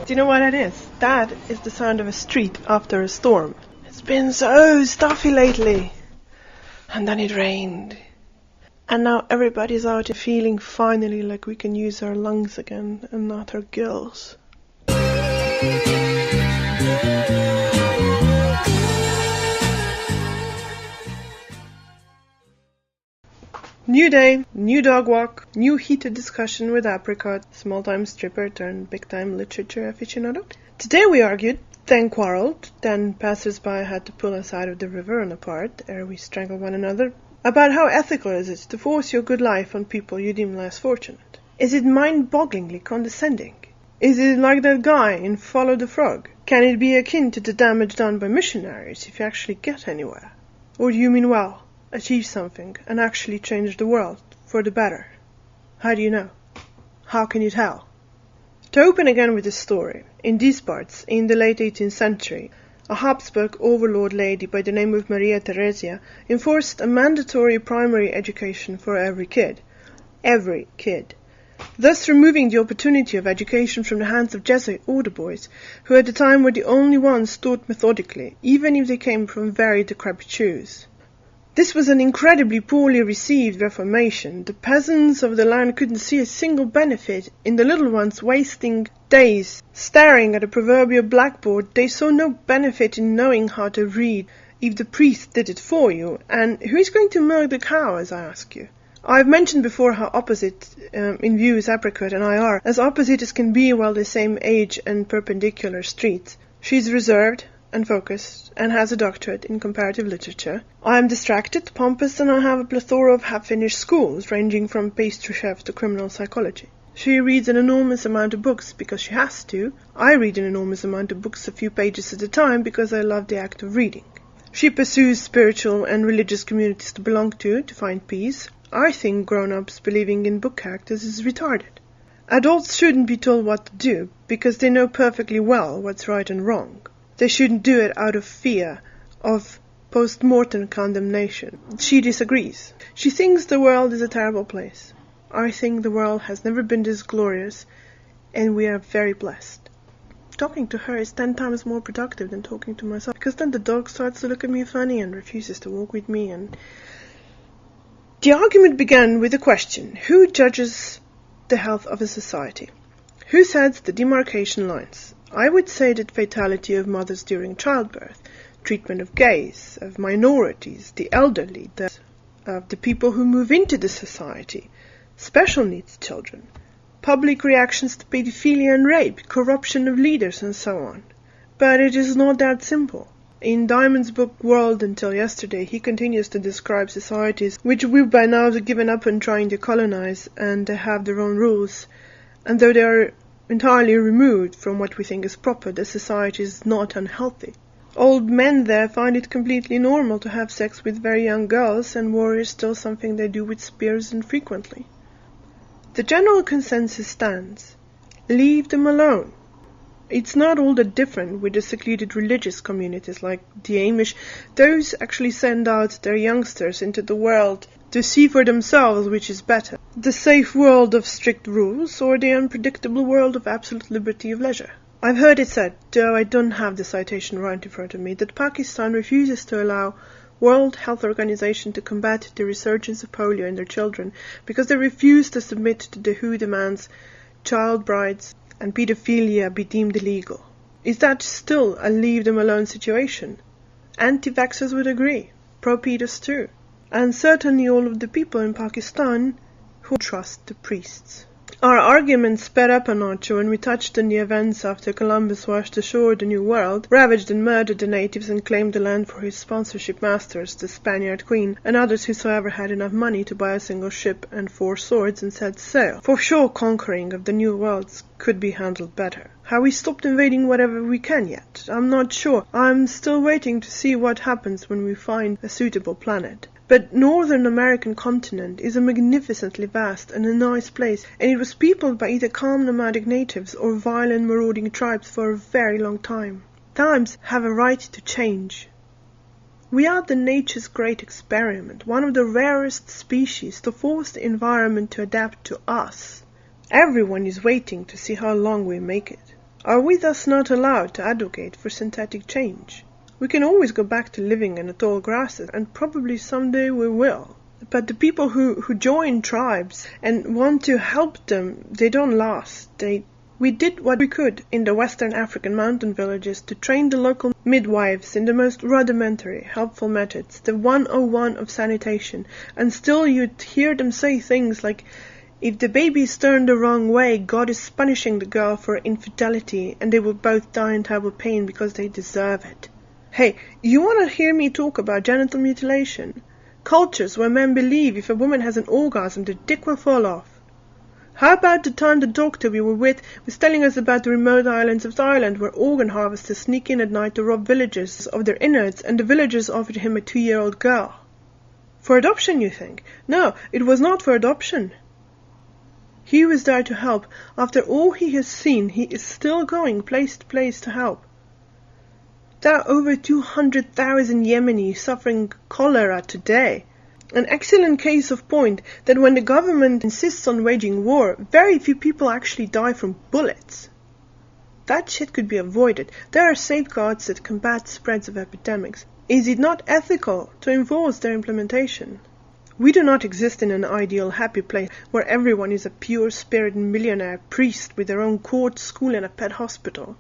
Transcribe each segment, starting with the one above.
Do you know what that is? That is the sound of a street after a storm. It's been so stuffy lately. And then it rained. And now everybody's out feeling finally like we can use our lungs again and not our gills. New day, new dog walk, new heated discussion with Apricot, small-time stripper turned big-time literature aficionado. Today we argued, then quarreled, then passers-by had to pull us out of the river and apart ere we strangled one another, about how ethical is it to force your good life on people you deem less fortunate. Is it mind-bogglingly condescending? Is it like that guy in Follow the Frog? Can it be akin to the damage done by missionaries if you actually get anywhere? Or do you mean well? Achieve something and actually change the world for the better? How do you know? How can you tell? To open again with this story, in these parts, in the late 18th century, a Habsburg overlord lady by the name of Maria Theresia enforced a mandatory primary education for every kid. Every kid. Thus removing the opportunity of education from the hands of Jesuit order boys, who at the time were the only ones taught methodically, even if they came from very decrepit shoes. This was an incredibly poorly received reformation. The peasants of the land couldn't see a single benefit in the little ones wasting days staring at a proverbial blackboard. They saw no benefit in knowing how to read if the priest did it for you. And who is going to milk the cow, as I ask you? I've mentioned before how opposite in views Apricot and I are, as opposite as can be while the same age and perpendicular streets. She's reserved and focused, and has a doctorate in comparative literature. I am distracted, pompous, and I have a plethora of half-finished schools, ranging from pastry chef to criminal psychology. She reads an enormous amount of books because she has to. I read an enormous amount of books a few pages at a time because I love the act of reading. She pursues spiritual and religious communities to belong to find peace. I think grown-ups believing in book characters is retarded. Adults shouldn't be told what to do because they know perfectly well what's right and wrong. They shouldn't do it out of fear of post-mortem condemnation. She disagrees. She thinks the world is a terrible place. I think the world has never been this glorious, and we are very blessed. Talking to her is 10 times more productive than talking to myself, because then the dog starts to look at me funny and refuses to walk with me. And the argument began with a question: who judges the health of a society? Who sets the demarcation lines? I would say that fatality of mothers during childbirth, treatment of gays, of minorities, the elderly, of the people who move into the society, special needs children, public reactions to pedophilia and rape, corruption of leaders, and so on. But it is not that simple. In Diamond's book World Until Yesterday, he continues to describe societies which we've by now given up on trying to colonize, and they have their own rules, and though they are entirely removed from what we think is proper, the society is not unhealthy. Old men there find it completely normal to have sex with very young girls, and war is still something they do with spears and frequently. The general consensus stands: leave them alone. It's not all that different with the secluded religious communities like the Amish. Those actually send out their youngsters into the world to see for themselves which is better, the safe world of strict rules or the unpredictable world of absolute liberty of leisure. I've heard it said, though I don't have the citation right in front of me, that Pakistan refuses to allow World Health Organization to combat the resurgence of polio in their children because they refuse to submit to the WHO demands child brides and pedophilia be deemed illegal. Is that still a leave-them-alone situation? Anti-vaxxers would agree. Pro-pedos too. And certainly all of the people in Pakistan who trust the priests. Our argument sped up a notch when we touched on the events after Columbus washed ashore the New World, ravaged and murdered the natives and claimed the land for his sponsorship masters, the Spaniard Queen, and others whosoever had enough money to buy a single ship and 4 swords and set sail. For sure conquering of the New Worlds could be handled better. Have we stopped invading whatever we can yet? I'm not sure. I'm still waiting to see what happens when we find a suitable planet. But Northern American continent is a magnificently vast and a nice place, and it was peopled by either calm nomadic natives or violent marauding tribes for a very long time. Times have a right to change. We are the nature's great experiment, one of the rarest species to force the environment to adapt to us. Everyone is waiting to see how long we make it. Are we thus not allowed to advocate for synthetic change? We can always go back to living in the tall grasses, and probably someday we will. But the people who join tribes and want to help them, they don't last. We did what we could in the Western African mountain villages to train the local midwives in the most rudimentary, helpful methods, the 101 of sanitation, and still you'd hear them say things like, if the baby is turned the wrong way, God is punishing the girl for infidelity, and they will both die in terrible pain because they deserve it. Hey, you want to hear me talk about genital mutilation? Cultures where men believe if a woman has an orgasm, the dick will fall off. How about the time the doctor we were with was telling us about the remote islands of Thailand where organ harvesters sneak in at night to rob villagers of their innards, and the villagers offered him a 2-year-old girl? For adoption, you think? No, it was not for adoption. He was there to help. After all he has seen, he is still going place to place to help. There are over 200,000 Yemenis suffering cholera today. An excellent case of point that when the government insists on waging war, very few people actually die from bullets. That shit could be avoided. There are safeguards that combat spreads of epidemics. Is it not ethical to enforce their implementation? We do not exist in an ideal happy place where everyone is a pure spirit millionaire priest with their own court, school and a pet hospital.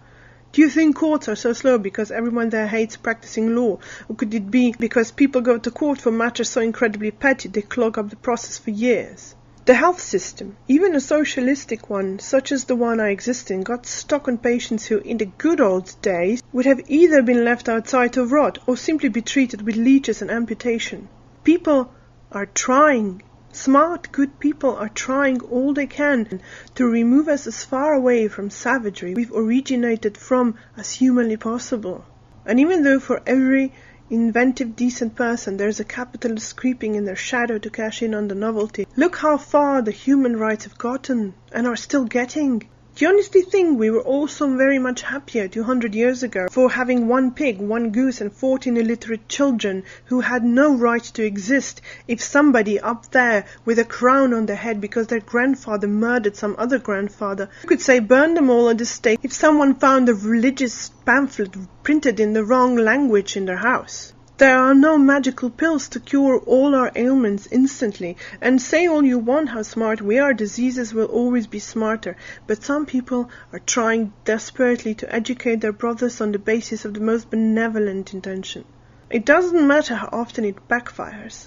Do you think courts are so slow because everyone there hates practicing law? Or could it be because people go to court for matters so incredibly petty they clog up the process for years? The health system, even a socialistic one such as the one I exist in, got stuck on patients who, in the good old days, would have either been left outside to rot or simply be treated with leeches and amputation. People are trying. Smart, good people are trying all they can to remove us as far away from savagery we've originated from as humanly possible. And even though for every inventive, decent person there's a capitalist creeping in their shadow to cash in on the novelty, look how far the human rights have gotten and are still getting. Do you honestly think we were all so very much happier 200 years ago for having 1 pig, 1 goose and 14 illiterate children who had no right to exist if somebody up there with a crown on their head because their grandfather murdered some other grandfather, you could say burn them all at the stake if someone found a religious pamphlet printed in the wrong language in their house? There are no magical pills to cure all our ailments instantly, and say all you want how smart we are, diseases will always be smarter, but some people are trying desperately to educate their brothers on the basis of the most benevolent intention. It doesn't matter how often it backfires.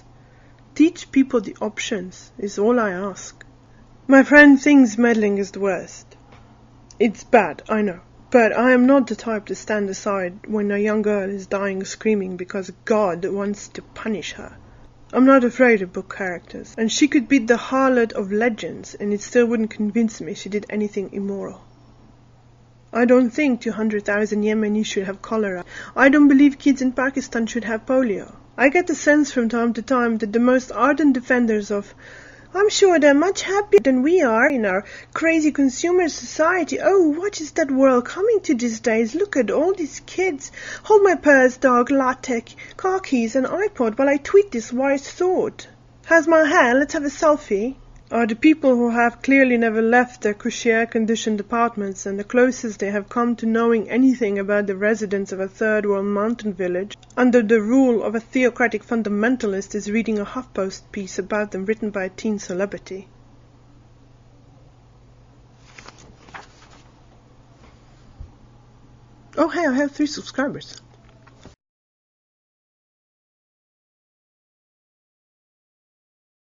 Teach people the options is all I ask. My friend thinks meddling is the worst. It's bad, I know. But I am not the type to stand aside when a young girl is dying screaming because God wants to punish her. I'm not afraid of book characters, and she could be the harlot of legends, and it still wouldn't convince me she did anything immoral. I don't think 200,000 Yemenis should have cholera. I don't believe kids in Pakistan should have polio. I get the sense from time to time that the most ardent defenders of I'm sure they're much happier than we are in our crazy consumer society. Oh, what is that world coming to these days? Look at all these kids. Hold my purse, dog, latte, car keys and iPod while I tweet this wise thought. How's my hair? Let's have a selfie. Are the people who have clearly never left their cushy air-conditioned apartments and the closest they have come to knowing anything about the residents of a third-world mountain village, under the rule of a theocratic fundamentalist, is reading a HuffPost piece about them written by a teen celebrity. Oh hey, I have 3 subscribers.